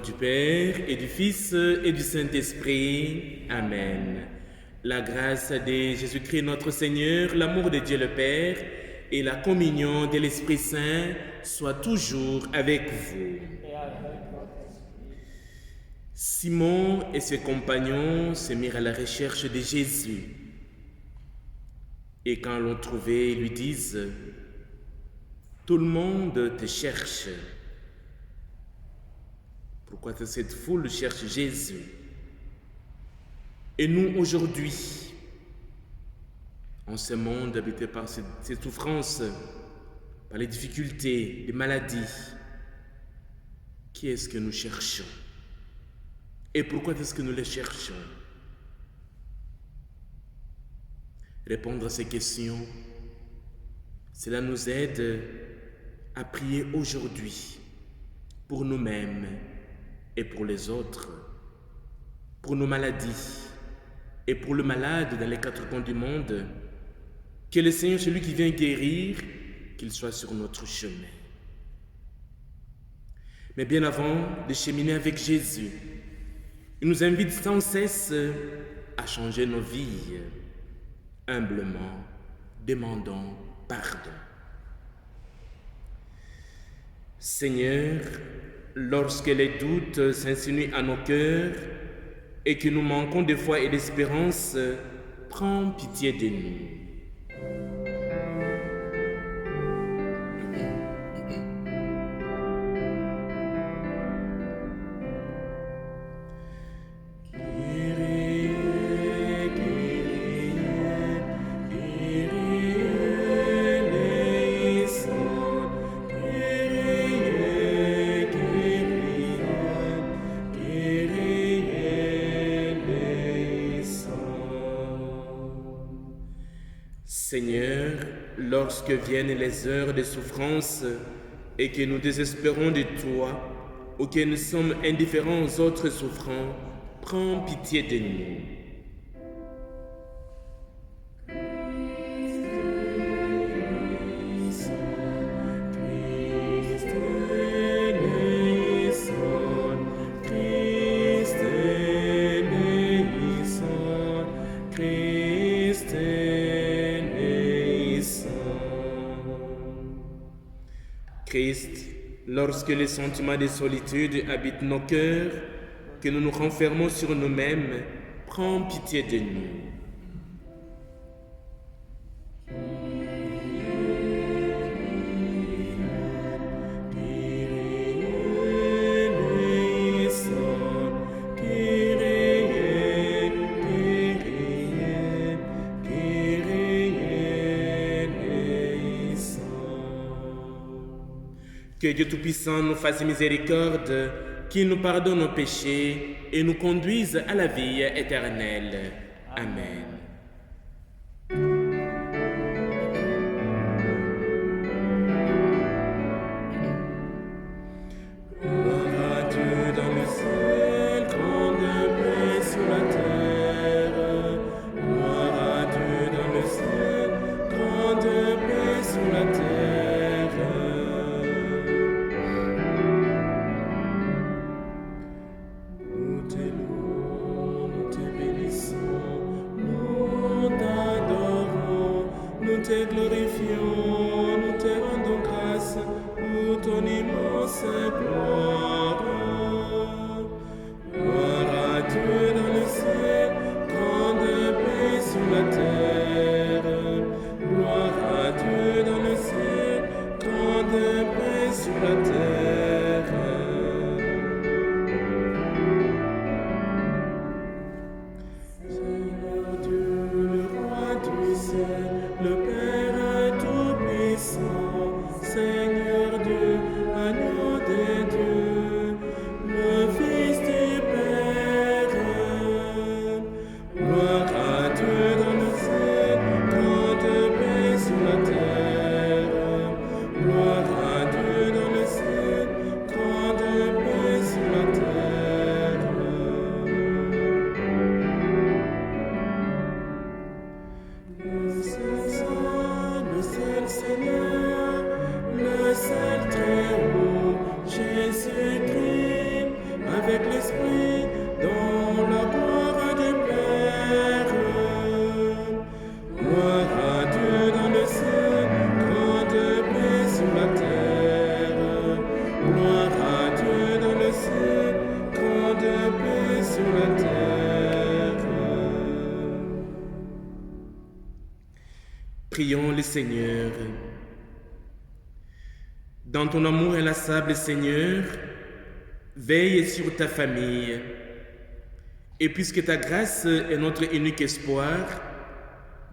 du Père et du Fils et du Saint-Esprit. Amen. La grâce de Jésus-Christ notre Seigneur, l'amour de Dieu le Père et la communion de l'Esprit Saint soient toujours avec vous. Simon et ses compagnons se mirent à la recherche de Jésus. Et quand l'on trouvait, ils lui disent « Tout le monde te cherche. Pourquoi cette foule cherche Jésus? Et nous, aujourd'hui, en ce monde habité par ces souffrances, par les difficultés, les maladies, qui est-ce que nous cherchons? Et pourquoi est-ce que nous les cherchons? Répondre à ces questions, cela nous aide à prier aujourd'hui pour nous-mêmes et pour les autres, pour nos maladies et pour le malade dans les quatre coins du monde, que le Seigneur, celui qui vient guérir, qu'il soit sur notre chemin. Mais bien avant de cheminer avec Jésus, il nous invite sans cesse à changer nos vies, humblement, demandant pardon. Seigneur, lorsque les doutes s'insinuent à nos cœurs et que nous manquons de foi et d'espérance, prends pitié de nous. Seigneur, lorsque viennent les heures de souffrance et que nous désespérons de toi, ou que nous sommes indifférents aux autres souffrants, prends pitié de nous. Christ, lorsque les sentiments de solitude habitent nos cœurs, que nous nous renfermons sur nous-mêmes, prends pitié de nous. Que Dieu Tout-Puissant nous fasse miséricorde, qu'il nous pardonne nos péchés et nous conduise à la vie éternelle. Amen. Nous te glorifions, nous te rendons grâce pour ton immense gloire. Gloire à Dieu dans le ciel, grande paix sur la terre. Gloire à Dieu dans le ciel, grande paix sur la terre. Seigneur Dieu, le roi du ciel, le Père Tout-Puissant, Seigneur Dieu, agneau de Dieu, le Fils du Père. Gloire à Dieu dans le ciel, grande paix sur la terre. Gloire à Dieu dans le ciel, grande paix sur la terre. Le seul Seigneur, le seul Très-Haut, Jésus-Christ, Prions le Seigneur. Dans ton amour inlassable, Seigneur, veille sur ta famille. Et puisque ta grâce est notre unique espoir,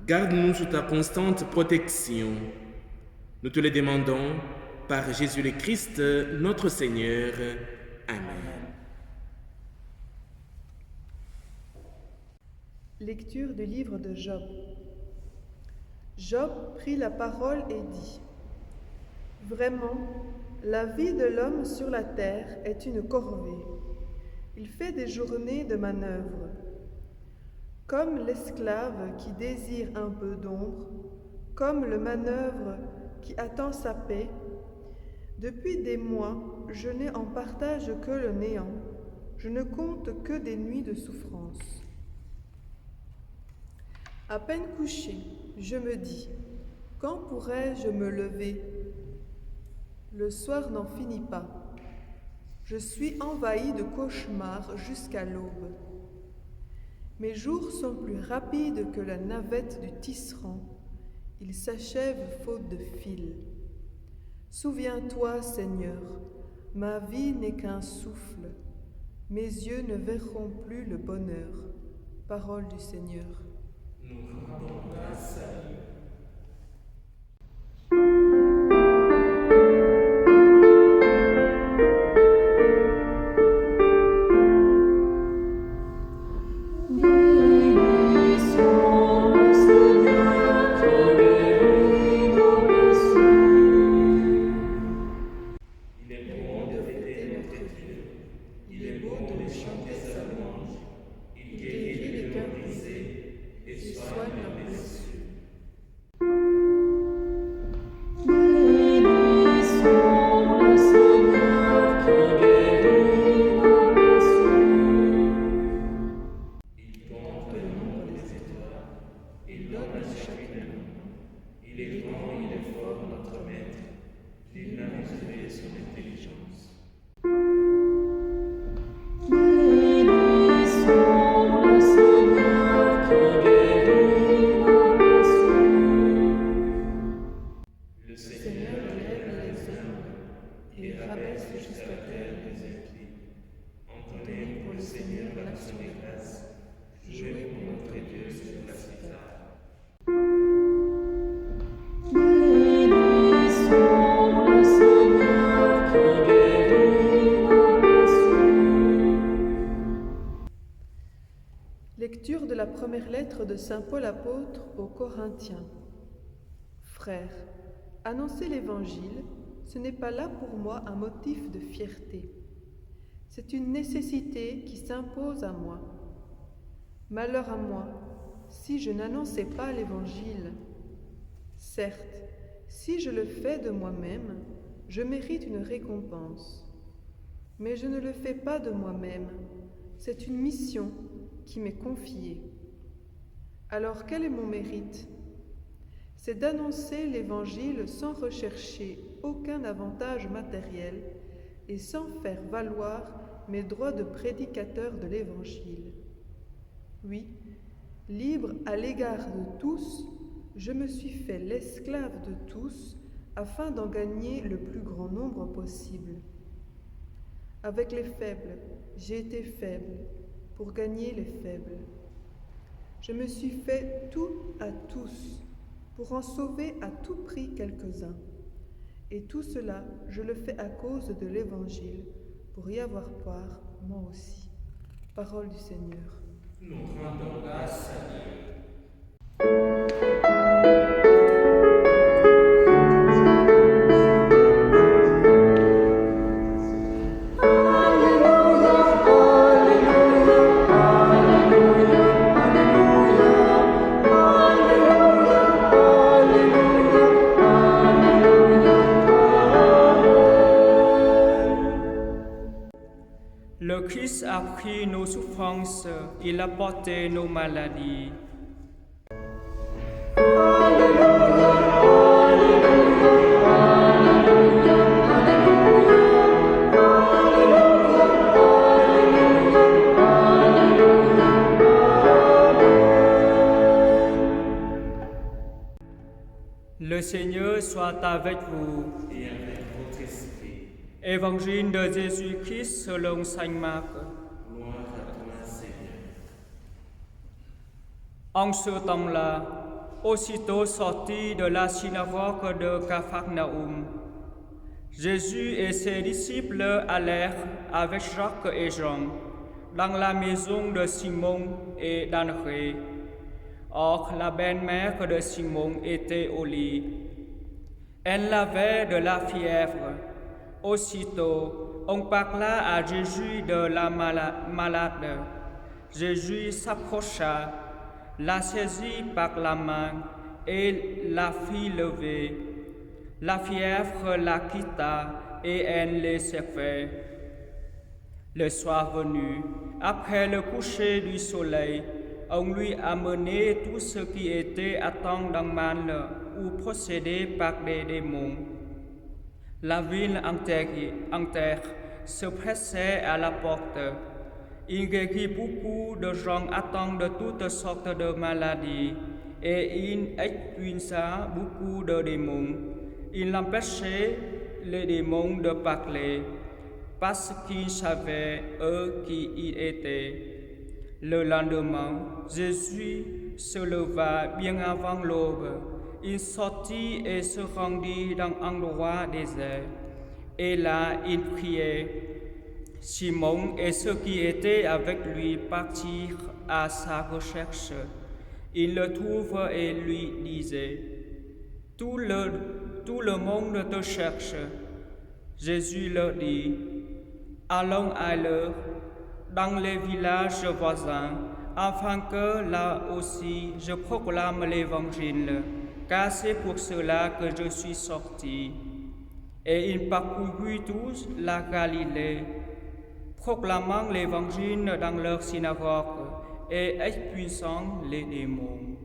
garde-nous sous ta constante protection. Nous te le demandons par Jésus le Christ, notre Seigneur. Amen. Lecture du livre de Job. Job prit la parole et dit : « Vraiment, la vie de l'homme sur la terre est une corvée. Il fait des journées de manœuvre. Comme l'esclave qui désire un peu d'ombre, comme le manœuvre qui attend sa paix, depuis des mois, je n'ai en partage que le néant. Je ne compte que des nuits de souffrance. À peine couché, je me dis : quand pourrais-je me lever ? Le soir n'en finit pas. Je suis envahi de cauchemars jusqu'à l'aube. Mes jours sont plus rapides que la navette du tisserand. Ils s'achèvent faute de fil. Souviens-toi, Seigneur, ma vie n'est qu'un souffle. Mes yeux ne verront plus le bonheur. Parole du Seigneur. Nous rendons grâce à Dieu. Lecture de la première lettre de saint Paul apôtre aux Corinthiens. Frères, annoncer l'Évangile, ce n'est pas là pour moi un motif de fierté. C'est une nécessité qui s'impose à moi. Malheur à moi, si je n'annonçais pas l'Évangile. Certes, si je le fais de moi-même, je mérite une récompense. Mais je ne le fais pas de moi-même, c'est une mission qui m'est confiée. Alors quel est mon mérite ? C'est d'annoncer l'Évangile sans rechercher aucun avantage matériel et sans faire valoir mes droits de prédicateur de l'Évangile. Oui, libre à l'égard de tous, je me suis fait l'esclave de tous afin d'en gagner le plus grand nombre possible. Avec les faibles, j'ai été faible pour gagner les faibles. Je me suis fait tout à tous pour en sauver à tout prix quelques-uns. Et tout cela, je le fais à cause de l'Évangile, pour y avoir part, moi aussi. Parole du Seigneur. Nous rendons grâce à Dieu. Le Christ a pris nos souffrances, il a porté nos maladies. Le Seigneur soit avec vous. et avec votre esprit. Évangile de Jésus-Christ selon saint Marc. Gloire à toi, Seigneur. En ce temps-là, aussitôt sorti de la synagogue de Capharnaüm, Jésus et ses disciples allèrent avec Jacques et Jean dans la maison de Simon et d'André. Or, la belle-mère de Simon était au lit. Elle avait de la fièvre. Aussitôt, on parla à Jésus de la malade. Jésus s'approcha, la saisit par la main et la fit lever. La fièvre la quitta et elle les servait. Le soir venu, après le coucher du soleil, on lui amenait tout ce qui était atteint d'un mal ou possédé par des démons. La ville entière se pressait à la porte. Il guérit beaucoup de gens atteints de toutes sortes de maladies et il expulsa beaucoup de démons. Il empêchait les démons de parler parce qu'ils savaient eux qui il était. Le lendemain, Jésus se leva bien avant l'aube. Il sortit et se rendit dans un endroit désert. Et là, il priait. Simon et ceux qui étaient avec lui partirent à sa recherche. Ils le trouvent et lui disaient, tout le monde te cherche. Jésus leur dit, allons ailleurs, dans les villages voisins, afin que là aussi je proclame l'Évangile, car c'est pour cela que je suis sorti. Et il parcourut toute la Galilée, proclamant l'Évangile dans leur synagogue et expulsant les démons.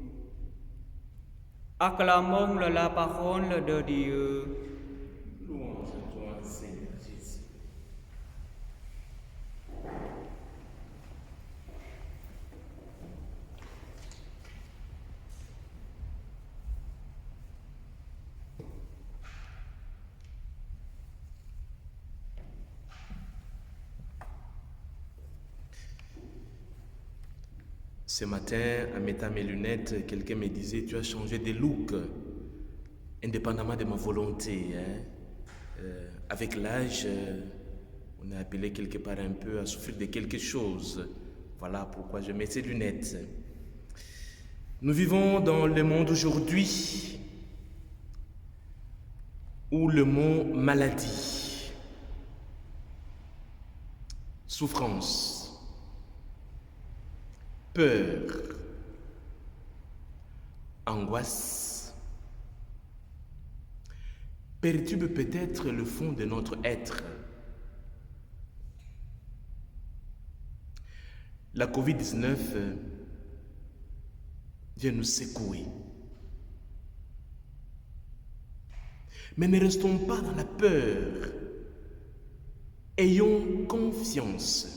Acclamons la parole de Dieu. Louange à toi, Seigneur Jésus. Ce matin, en mettant mes lunettes, quelqu'un me disait, tu as changé de look, indépendamment de ma volonté. Avec l'âge, on est appelé quelque part un peu à souffrir de quelque chose. Voilà pourquoi je mets ces lunettes. Nous vivons dans le monde aujourd'hui où le mot maladie, souffrance, peur, angoisse, perturbe peut-être le fond de notre être. La COVID-19 vient nous secouer. Mais ne restons pas dans la peur. Ayons confiance.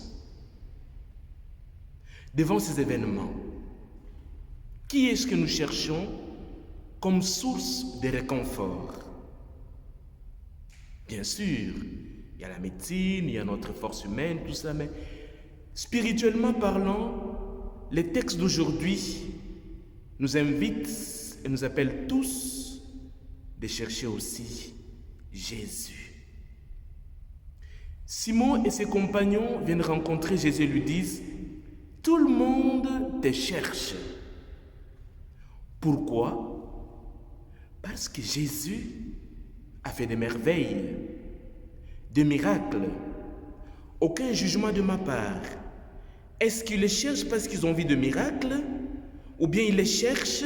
Devant ces événements, qui est-ce que nous cherchons comme source de réconfort? Bien sûr, il y a la médecine, il y a notre force humaine, tout ça, mais spirituellement parlant, les textes d'aujourd'hui nous invitent et nous appellent tous de chercher aussi Jésus. Simon et ses compagnons viennent rencontrer Jésus et lui disent, tout le monde te cherche. Pourquoi? Parce que Jésus a fait des merveilles, des miracles. Aucun jugement de ma part. Est-ce qu'ils les cherchent parce qu'ils ont envie de miracles? Ou bien ils les cherchent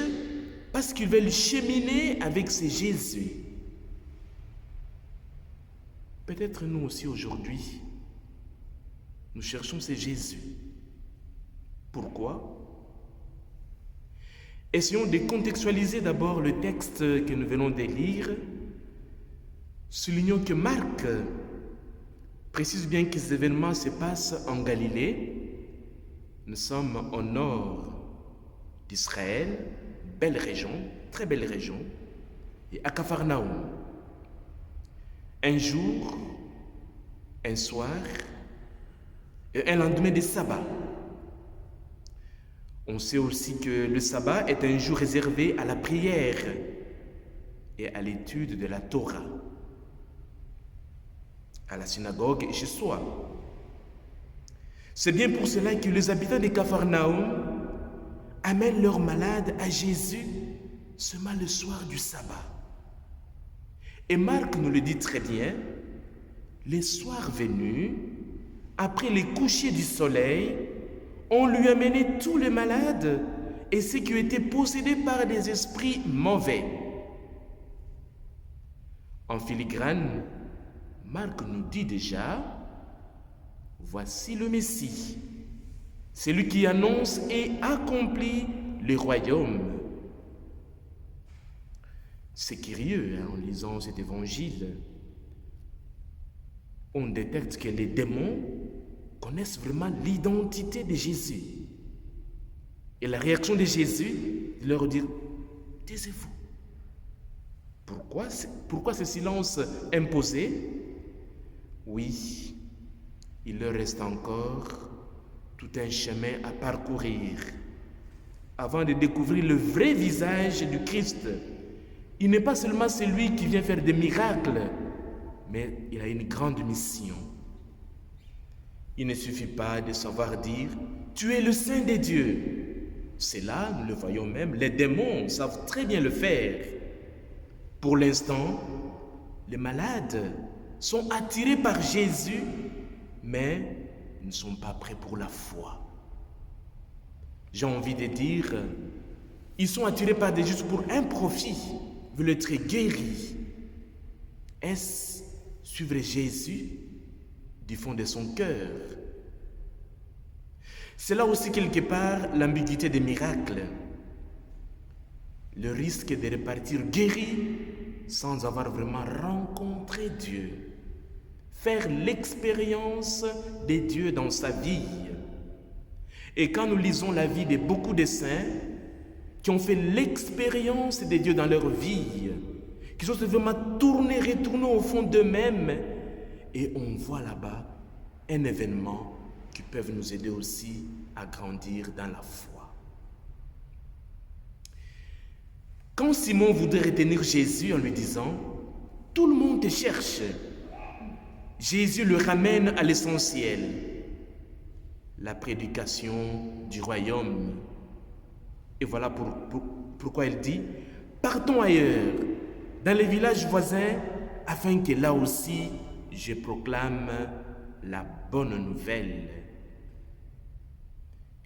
parce qu'ils veulent cheminer avec ce Jésus? Peut-être nous aussi aujourd'hui, nous cherchons ce Jésus. Pourquoi? Essayons de contextualiser d'abord le texte que nous venons de lire. Soulignons que Marc précise bien que ces événements se passent en Galilée. Nous sommes au nord d'Israël, belle région, très belle région. et à Capharnaüm. Un jour, un soir et un lendemain de sabbat. On sait aussi que le sabbat est un jour réservé à la prière et à l'étude de la Torah, à la synagogue et chez soi. C'est bien pour cela que les habitants de Capharnaüm amènent leurs malades à Jésus seulement le soir du sabbat. Et Marc nous le dit très bien, les soirs venus, après les couchers du soleil, on lui amenait tous les malades et ceux qui étaient possédés par des esprits mauvais. En filigrane, Marc nous dit déjà, voici le Messie, celui qui annonce et accomplit le royaume. C'est curieux, en lisant cet évangile, on détecte que les démons connaissent vraiment l'identité de Jésus. Et la réaction de Jésus, de leur dire, taisez-vous. Pourquoi ce silence imposé? Oui, il leur reste encore tout un chemin à parcourir avant de découvrir le vrai visage du Christ. Il n'est pas seulement celui qui vient faire des miracles, mais il a une grande mission. Il ne suffit pas de savoir dire « Tu es le Saint des dieux ». C'est là, nous le voyons même, les démons savent très bien le faire. Pour l'instant, les malades sont attirés par Jésus, mais ne sont pas prêts pour la foi. J'ai envie de dire, ils sont attirés par Jésus pour un profit, veulent être guéris. Est-ce suivre Jésus du fond de son cœur? C'est là aussi quelque part l'ambiguïté des miracles. Le risque de repartir guéri sans avoir vraiment rencontré Dieu. Faire l'expérience des dieux dans sa vie. Et quand nous lisons la vie de beaucoup de saints qui ont fait l'expérience des dieux dans leur vie, qui sont vraiment retournés au fond d'eux-mêmes, et on voit là-bas un événement qui peut nous aider aussi à grandir dans la foi. Quand Simon voudrait retenir Jésus en lui disant « Tout le monde te cherche », Jésus le ramène à l'essentiel, la prédication du royaume. Et voilà pourquoi il dit « Partons ailleurs, dans les villages voisins, afin que là aussi je proclame la bonne nouvelle. »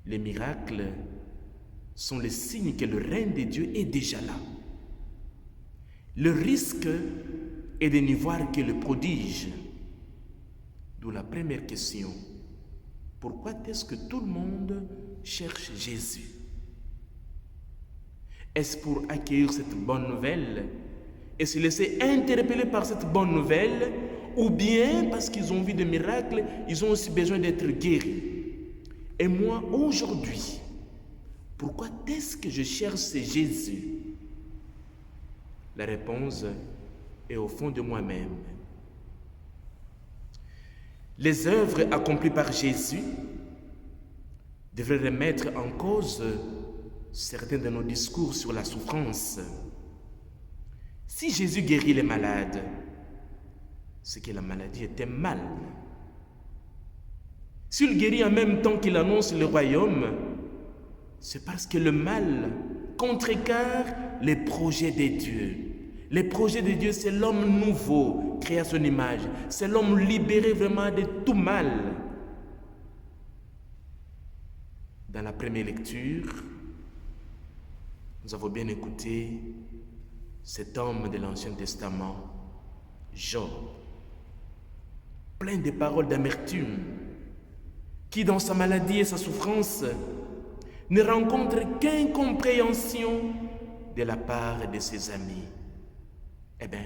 Les miracles sont les signes que le règne de Dieu est déjà là. Le risque est de n'y voir que le prodige. D'où la première question. Pourquoi est-ce que tout le monde cherche Jésus? Est-ce pour accueillir cette bonne nouvelle et se laisser interpeller par cette bonne nouvelle, ou bien parce qu'ils ont vu des miracles, ils ont aussi besoin d'être guéris? Et moi, aujourd'hui, pourquoi est-ce que je cherche Jésus? La réponse est au fond de moi-même. Les œuvres accomplies par Jésus devraient remettre en cause certains de nos discours sur la souffrance. Si Jésus guérit les malades, c'est que la maladie était mal. S'il guérit en même temps qu'il annonce le royaume, c'est parce que le mal contrecarre les projets de Dieu. Les projets de Dieu, c'est l'homme nouveau, créé à son image. C'est l'homme libéré vraiment de tout mal. Dans la première lecture, nous avons bien écouté cet homme de l'Ancien Testament, Job, plein de paroles d'amertume, qui dans sa maladie et sa souffrance ne rencontre qu'incompréhension de la part de ses amis. Eh bien,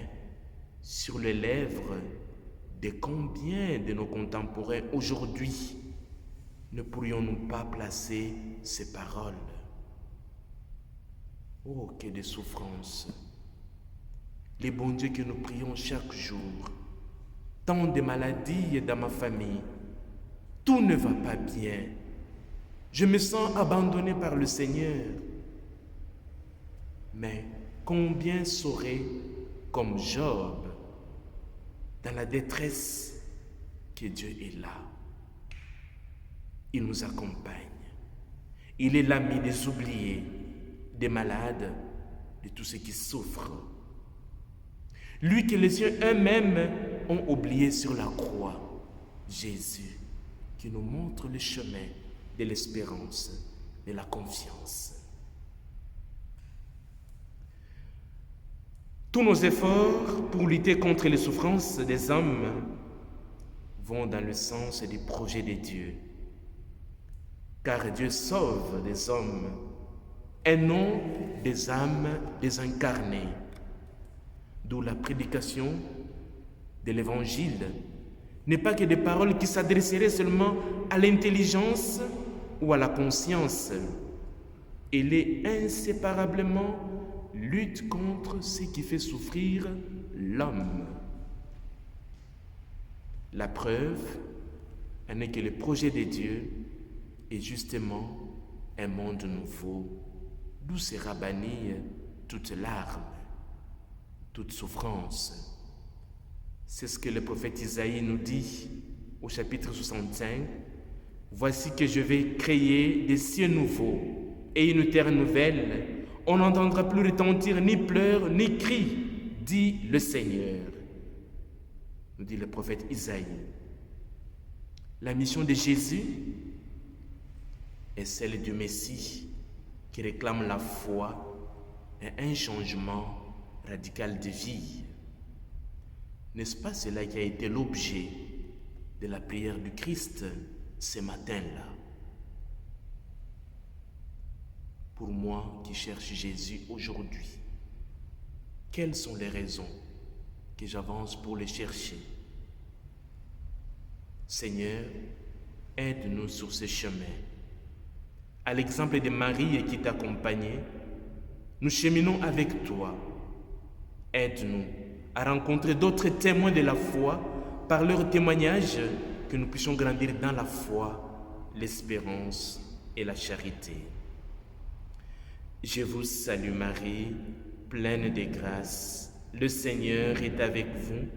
sur les lèvres de combien de nos contemporains aujourd'hui ne pourrions-nous pas placer ces paroles? Oh, que de souffrance! les bons dieux que nous prions chaque jour. Tant de maladies dans ma famille. Tout ne va pas bien. Je me sens abandonné par le Seigneur. Mais combien saurait, comme Job, dans la détresse, que Dieu est là. Il nous accompagne. Il est l'ami des oubliés, des malades, de tous ceux qui souffrent. Lui que les cieux eux-mêmes ont oublié sur la croix. Jésus, qui nous montre le chemin de l'espérance, de la confiance. Tous nos efforts pour lutter contre les souffrances des hommes vont dans le sens du projet de Dieu. Car Dieu sauve des hommes et non des âmes désincarnées. D'où la prédication de l'Évangile n'est pas que des paroles qui s'adresseraient seulement à l'intelligence ou à la conscience. Elle est inséparablement lutte contre ce qui fait souffrir l'homme. La preuve en est que le projet de Dieu est justement un monde nouveau, d'où sera bannie toute larme, toute souffrance. C'est ce que le prophète Isaïe nous dit au chapitre 65. « Voici que je vais créer des cieux nouveaux et une terre nouvelle. On n'entendra plus retentir ni pleurs ni cris, dit le Seigneur. » nous dit le prophète Isaïe. La mission de Jésus est celle du Messie qui réclame la foi et un changement radical de vie. N'est-ce pas cela qui a été l'objet de la prière du Christ ce matin-là? Pour moi qui cherche Jésus aujourd'hui, quelles sont les raisons que j'avance pour le chercher? Seigneur, aide-nous sur ce chemin. À l'exemple de Marie qui t'accompagnait, nous cheminons avec toi. Aide-nous à rencontrer d'autres témoins de la foi par leur témoignage, que nous puissions grandir dans la foi, l'espérance et la charité. Je vous salue Marie, pleine de grâce. Le Seigneur est avec vous.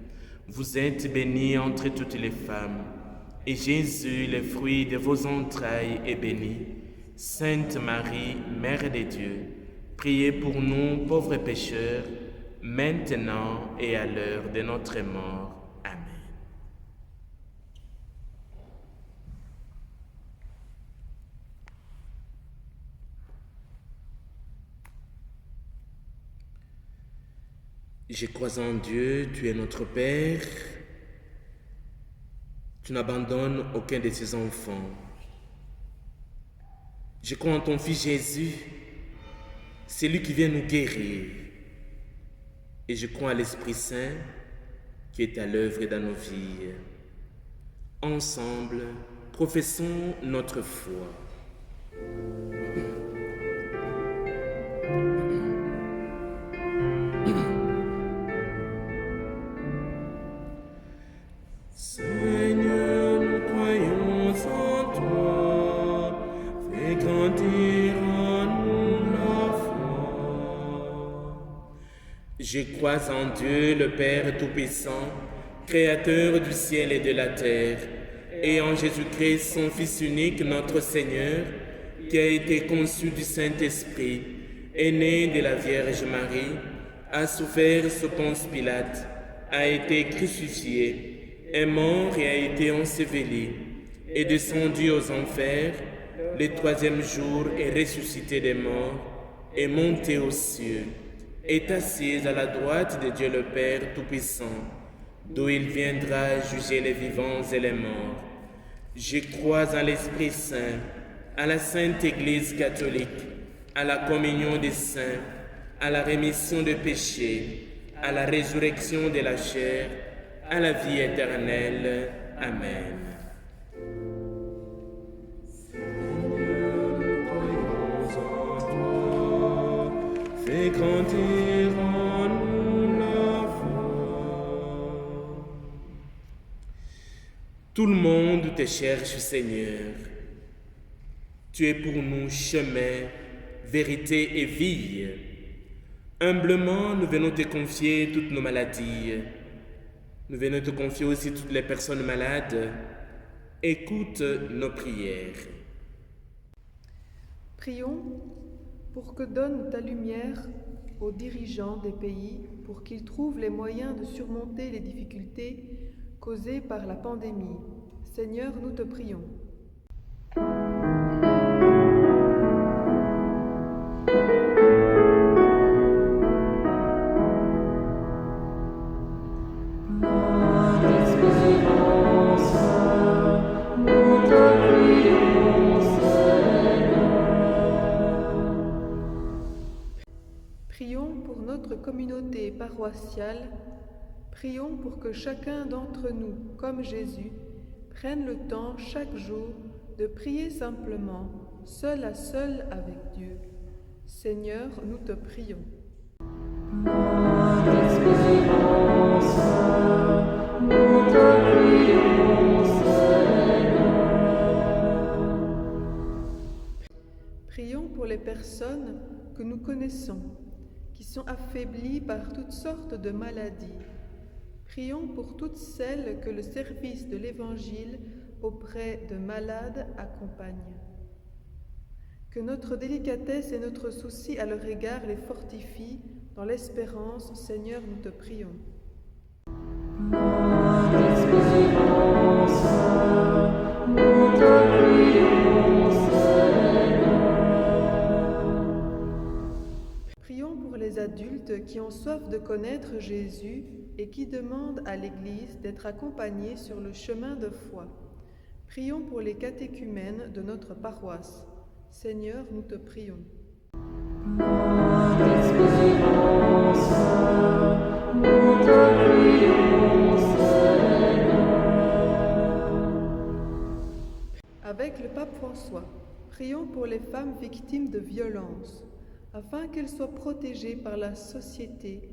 Vous êtes bénie entre toutes les femmes, et Jésus, le fruit de vos entrailles, est béni. Sainte Marie, Mère de Dieu, priez pour nous pauvres pécheurs, maintenant et à l'heure de notre mort. Amen. Je crois en Dieu, tu es notre Père. Tu n'abandonnes aucun de tes enfants. Je crois en ton Fils Jésus, celui qui vient nous guérir. Et je crois à l'Esprit Saint qui est à l'œuvre dans nos vies. Ensemble, professons notre foi. Seigneur, nous croyons en toi, fais grandir en nous la foi. Je crois en Dieu, le Père Tout-Puissant, Créateur du ciel et de la terre, et en Jésus-Christ, son Fils unique, notre Seigneur, qui a été conçu du Saint-Esprit, est né de la Vierge Marie, a souffert sous Ponce Pilate, a été crucifié, est mort et a été enseveli, est descendu aux enfers, le troisième jour est ressuscité des morts, est monté aux cieux, est assis à la droite de Dieu le Père Tout-Puissant, d'où il viendra juger les vivants et les morts. Je crois en l'Esprit Saint, à la Sainte Église catholique, à la communion des saints, à la rémission des péchés, à la résurrection de la chair, à la vie éternelle. Amen. Seigneur, nous croyons en toi, fais grandir en nous la Tout le monde te cherche, Seigneur. Tu es pour nous chemin, vérité et vie. Humblement, nous venons te confier toutes nos maladies. Nous venons te confier aussi toutes les personnes malades. Écoute nos prières. Prions pour que donne ta lumière aux dirigeants des pays pour qu'ils trouvent les moyens de surmonter les difficultés causées par la pandémie. Seigneur, nous te prions. Prions pour notre communauté paroissiale. Prions pour que chacun d'entre nous, comme Jésus, prenne le temps chaque jour de prier simplement, seul à seul avec Dieu. Seigneur, nous te prions. Prions pour les personnes que nous connaissons, qui sont affaiblies par toutes sortes de maladies. Prions pour toutes celles que le service de l'Évangile auprès de malades accompagne. Que notre délicatesse et notre souci à leur égard les fortifie dans l'espérance, Seigneur, nous te prions. Prions pour les adultes qui ont soif de connaître Jésus et qui demandent à l'Église d'être accompagnés sur le chemin de foi. Prions pour les catéchumènes de notre paroisse. Seigneur, nous te prions. Avec le pape François, prions pour les femmes victimes de violences, afin qu'elles soient protégées par la société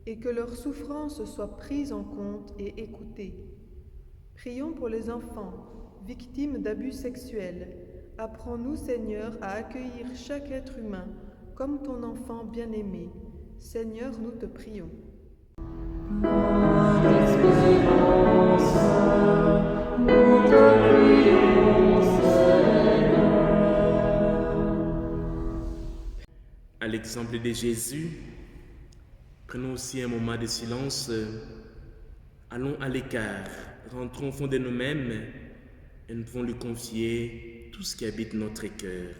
et que leurs souffrances soient prises en compte et écoutées. Prions pour les enfants victimes d'abus sexuels. Apprends-nous, Seigneur, à accueillir chaque être humain comme ton enfant bien-aimé. Seigneur, nous te prions. À l'exemple de Jésus, prenons aussi un moment de silence. Allons à l'écart, rentrons au fond de nous-mêmes et nous pouvons lui confier tout ce qui habite notre cœur.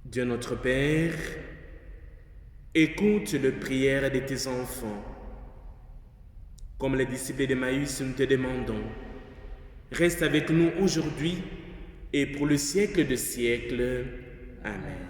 Dieu notre Père, écoute les prières de tes enfants. Comme les disciples d'Emmaüs, nous te demandons, reste avec nous aujourd'hui et pour le siècle des siècles. Amen.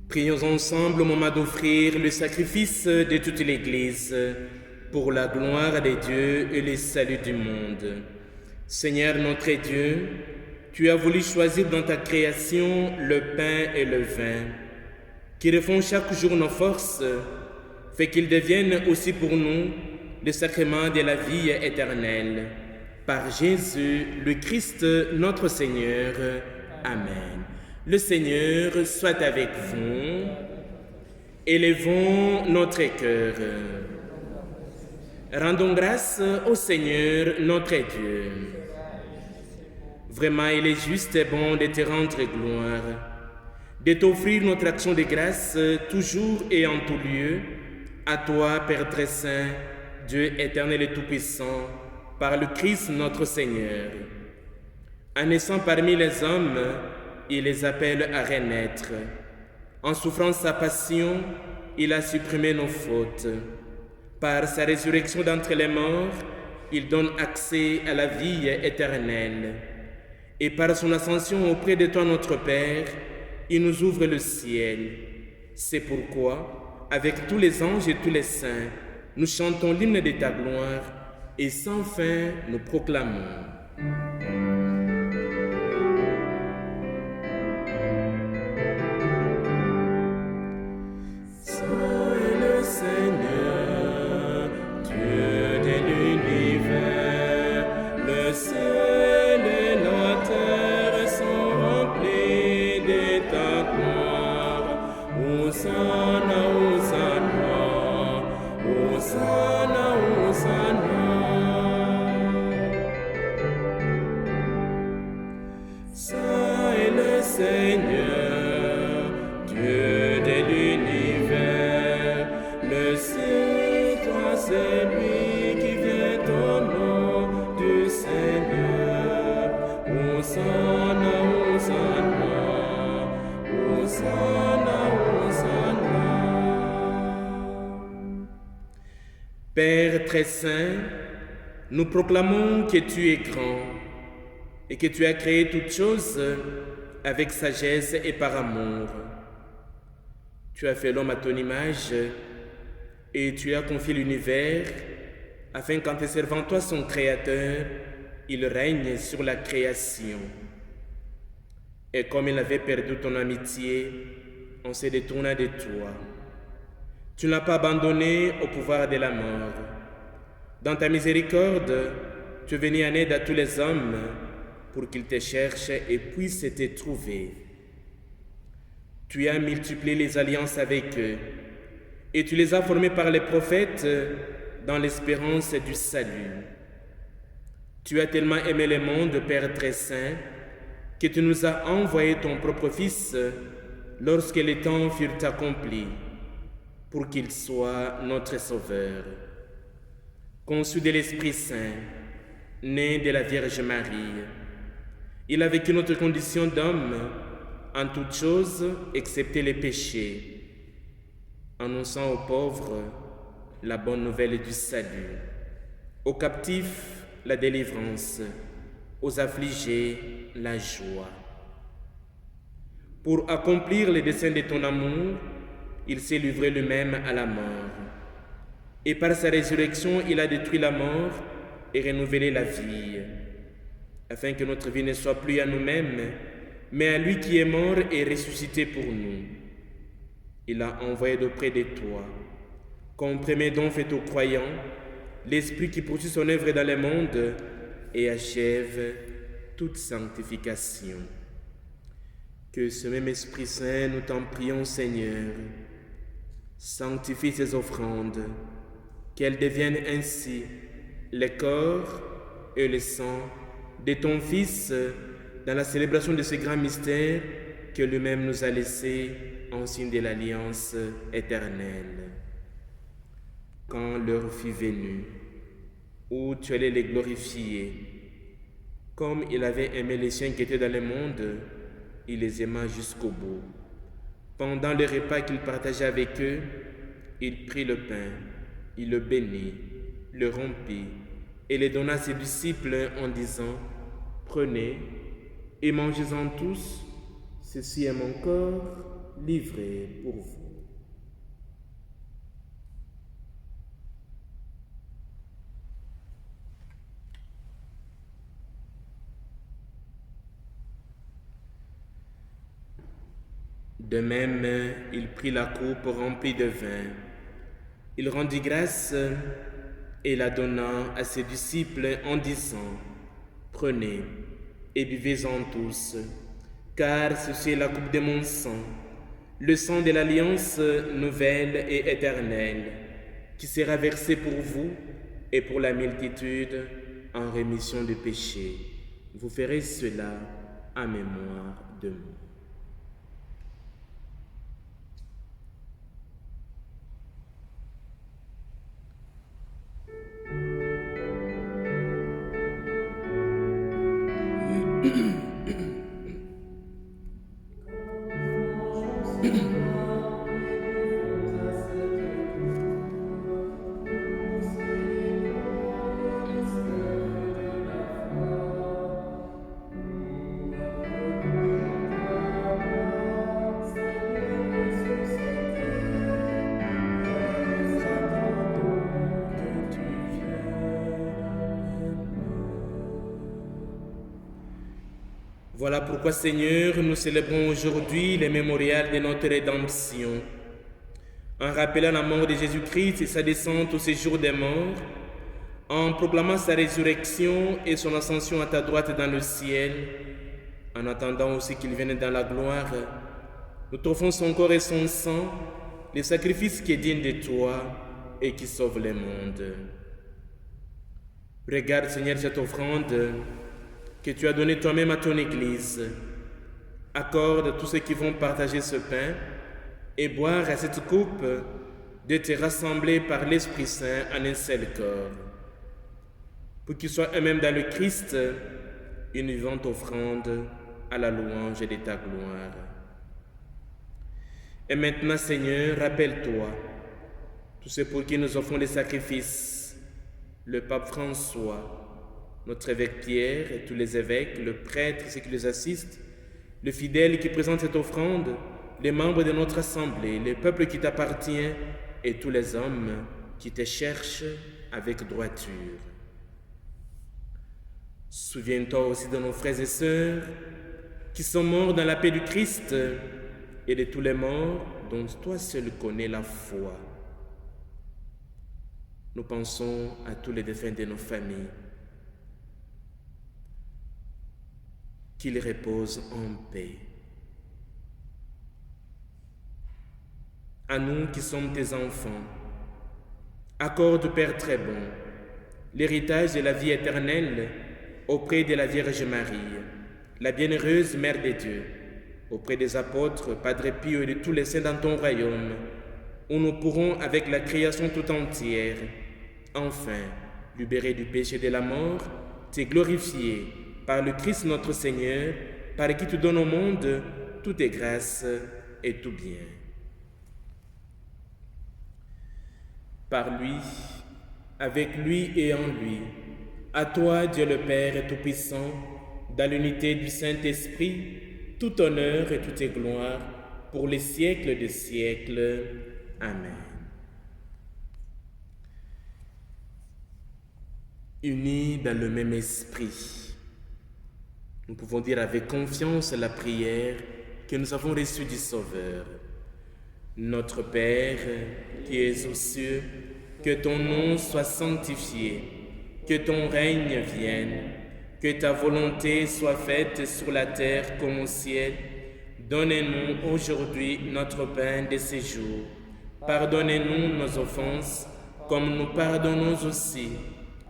Prions ensemble au moment d'offrir le sacrifice de toute l'Église pour la gloire des dieux et le salut du monde. Seigneur notre Dieu, tu as voulu choisir dans ta création le pain et le vin, qui refont chaque jour nos forces, fait qu'ils deviennent aussi pour nous le sacrement de la vie éternelle. Par Jésus, le Christ, notre Seigneur. Amen. Le Seigneur soit avec vous. Élevons notre cœur. Rendons grâce au Seigneur notre Dieu. Vraiment, il est juste et bon de te rendre gloire, de t'offrir notre action de grâce toujours et en tout lieu, à toi, Père très saint, Dieu éternel et tout-puissant, par le Christ notre Seigneur. En naissant parmi les hommes, il les appelle à renaître. En souffrant sa passion, il a supprimé nos fautes. Par sa résurrection d'entre les morts, il donne accès à la vie éternelle. Et par son ascension auprès de toi, notre Père, il nous ouvre le ciel. C'est pourquoi, avec tous les anges et tous les saints, nous chantons l'hymne de ta gloire et sans fin nous proclamons. Père très saint, nous proclamons que tu es grand et que tu as créé toutes choses avec sagesse et par amour. Tu as fait l'homme à ton image et tu as confié l'univers afin qu'en te servant toi son Créateur, il règne sur la création. Et comme il avait perdu ton amitié, on se détourna de toi. Tu ne l'as pas abandonné au pouvoir de la mort. Dans ta miséricorde, tu es venu en aide à tous les hommes pour qu'ils te cherchent et puissent te trouver. Tu as multiplié les alliances avec eux et tu les as formés par les prophètes dans l'espérance du salut. Tu as tellement aimé le monde, Père très saint, que tu nous as envoyé ton propre Fils lorsque les temps furent accomplis, pour qu'il soit notre Sauveur. Conçu de l'Esprit Saint, né de la Vierge Marie, il a vécu notre condition d'homme en toutes choses excepté les péchés, annonçant aux pauvres la bonne nouvelle du salut, aux captifs la délivrance, aux affligés la joie. Pour accomplir les desseins de ton amour, il s'est livré lui-même à la mort. Et par sa résurrection, il a détruit la mort et renouvelé la vie, afin que notre vie ne soit plus à nous-mêmes, mais à lui qui est mort et ressuscité pour nous. Il a envoyé d'auprès de toi, comme premier don fait aux croyants, l'Esprit qui poursuit son œuvre dans le monde et achève toute sanctification. Que ce même Esprit Saint, nous t'en prions, Seigneur, sanctifie ces offrandes, qu'elles deviennent ainsi le corps et le sang de ton Fils dans la célébration de ce grand mystère que lui-même nous a laissé en signe de l'alliance éternelle. Quand l'heure fut venue, où tu allais les glorifier, comme il avait aimé les siens qui étaient dans le monde, il les aima jusqu'au bout. Pendant le repas qu'il partageait avec eux, il prit le pain, il le bénit, le rompit et le donna à ses disciples en disant, « Prenez et mangez-en tous, ceci est mon corps livré pour vous. » De même, il prit la coupe remplie de vin. Il rendit grâce et la donna à ses disciples en disant, « Prenez et buvez-en tous, car ceci est la coupe de mon sang, le sang de l'alliance nouvelle et éternelle, qui sera versé pour vous et pour la multitude en rémission de péchés. Vous ferez cela en mémoire de moi. » Voilà pourquoi, Seigneur, nous célébrons aujourd'hui le mémorial de notre rédemption. En rappelant la mort de Jésus-Christ et sa descente au séjour des morts, en proclamant sa résurrection et son ascension à ta droite dans le ciel, en attendant aussi qu'il vienne dans la gloire, nous t'offrons son corps et son sang, le sacrifice qui est digne de toi et qui sauve le monde. Regarde, Seigneur, cette offrande que tu as donné toi-même à ton Église. Accorde à tous ceux qui vont partager ce pain et boire à cette coupe de te rassembler par l'Esprit Saint en un seul corps, pour qu'ils soient eux-mêmes dans le Christ une vivante offrande à la louange de ta gloire. Et maintenant, Seigneur, rappelle-toi tous ceux pour qui nous offrons les sacrifices, le pape François, notre évêque Pierre et tous les évêques, le prêtre, ceux qui les assistent, le fidèle qui présente cette offrande, les membres de notre assemblée, le peuple qui t'appartient et tous les hommes qui te cherchent avec droiture. Souviens-toi aussi de nos frères et sœurs qui sont morts dans la paix du Christ et de tous les morts dont toi seul connais la foi. Nous pensons à tous les défunts de nos familles. Qu'ils reposent en paix. À nous qui sommes tes enfants, accorde, Père très bon, l'héritage de la vie éternelle auprès de la Vierge Marie, la bienheureuse Mère de Dieu, auprès des apôtres, Padre Pio et de tous les saints dans ton royaume, où nous pourrons, avec la création tout entière, enfin, libérés du péché de la mort, te glorifier par le Christ notre Seigneur, par qui tu donnes au monde toutes tes grâces et tout bien. Par lui, avec lui et en lui, à toi, Dieu le Père Tout-Puissant, dans l'unité du Saint-Esprit, tout honneur et toute gloire pour les siècles des siècles. Amen. Unis dans le même esprit, nous pouvons dire avec confiance la prière que nous avons reçue du Sauveur. Notre Père, qui es aux cieux, que ton nom soit sanctifié, que ton règne vienne, que ta volonté soit faite sur la terre comme au ciel. Donne-nous aujourd'hui notre pain de ce jour. Pardonnez-nous nos offenses, comme nous pardonnons aussi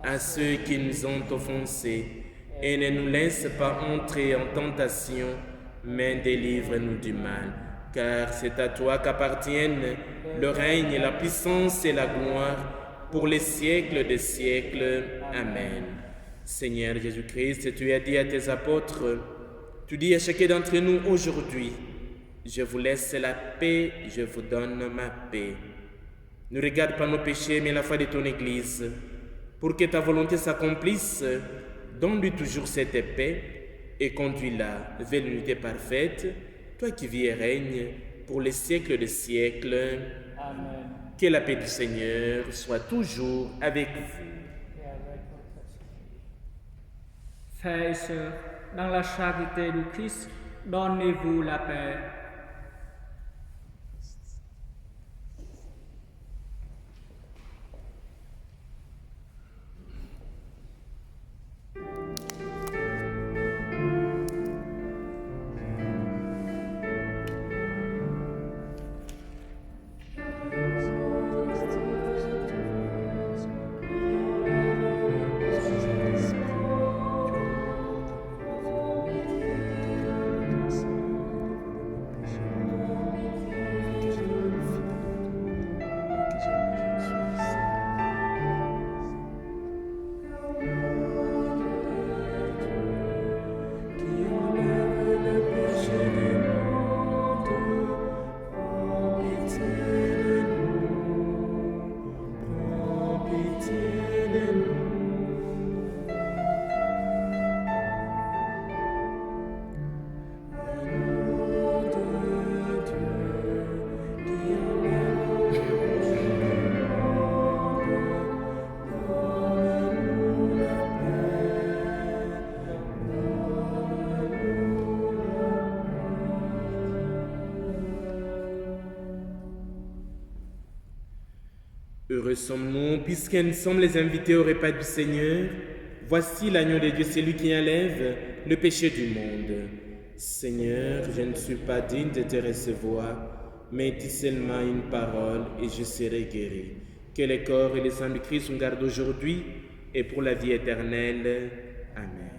à ceux qui nous ont offensés. Et ne nous laisse pas entrer en tentation, mais délivre-nous du mal. Car c'est à toi qu'appartiennent le règne, la puissance et la gloire pour les siècles des siècles. Amen. Seigneur Jésus-Christ, tu as dit à tes apôtres, Tu dis à chacun d'entre nous aujourd'hui, je vous laisse la paix, je vous donne ma paix. Ne regarde pas nos péchés, mais la foi de ton Église. Pour que ta volonté s'accomplisse, donne-lui toujours cette paix et conduis-la vers l'unité parfaite, toi qui vis et règnes pour les siècles des siècles. Amen. Que la paix du Seigneur soit toujours avec vous. Frères et sœurs, dans la charité du Christ, donnez-vous la paix. Heureux sommes-nous, puisque nous sommes les invités au repas du Seigneur. Voici l'agneau de Dieu, celui qui enlève le péché du monde. Seigneur, je ne suis pas digne de te recevoir, mais dis seulement une parole et je serai guéri. Que le corps et le sang du Christ nous gardent aujourd'hui et pour la vie éternelle. Amen.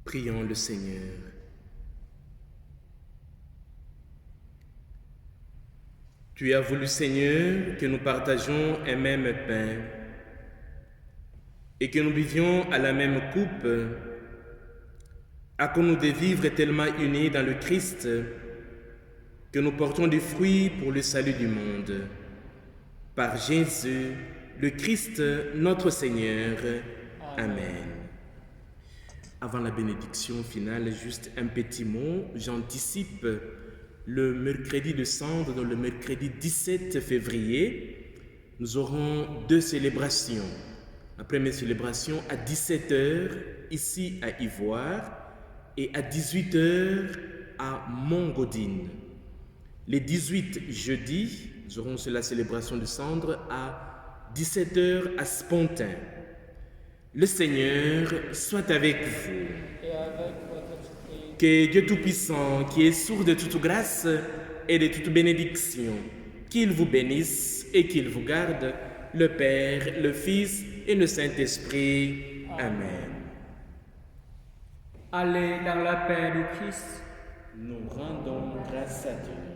Prions le Seigneur. Tu as voulu, Seigneur, que nous partagions un même pain et que nous buvions à la même coupe. Accorde-nous de vivre tellement unis dans le Christ que nous portons des fruits pour le salut du monde. Par Jésus, le Christ, notre Seigneur. Amen. Avant la bénédiction finale, juste un petit mot. J'anticipe le mercredi de Cendre, donc le mercredi 17 février. Nous aurons 2 célébrations. La première célébration à 17h ici à Ivoire et à 18h à Montgaudine. Les 18 jeudi, nous aurons la célébration de Cendre à 17h à Spontin. Le Seigneur soit avec vous. Et avec votre esprit. Que Dieu Tout-Puissant, qui est sourd de toute grâce et de toute bénédiction, qu'il vous bénisse et qu'il vous garde, le Père, le Fils et le Saint-Esprit. Amen. Allez dans la paix du Christ. Nous rendons grâce à Dieu.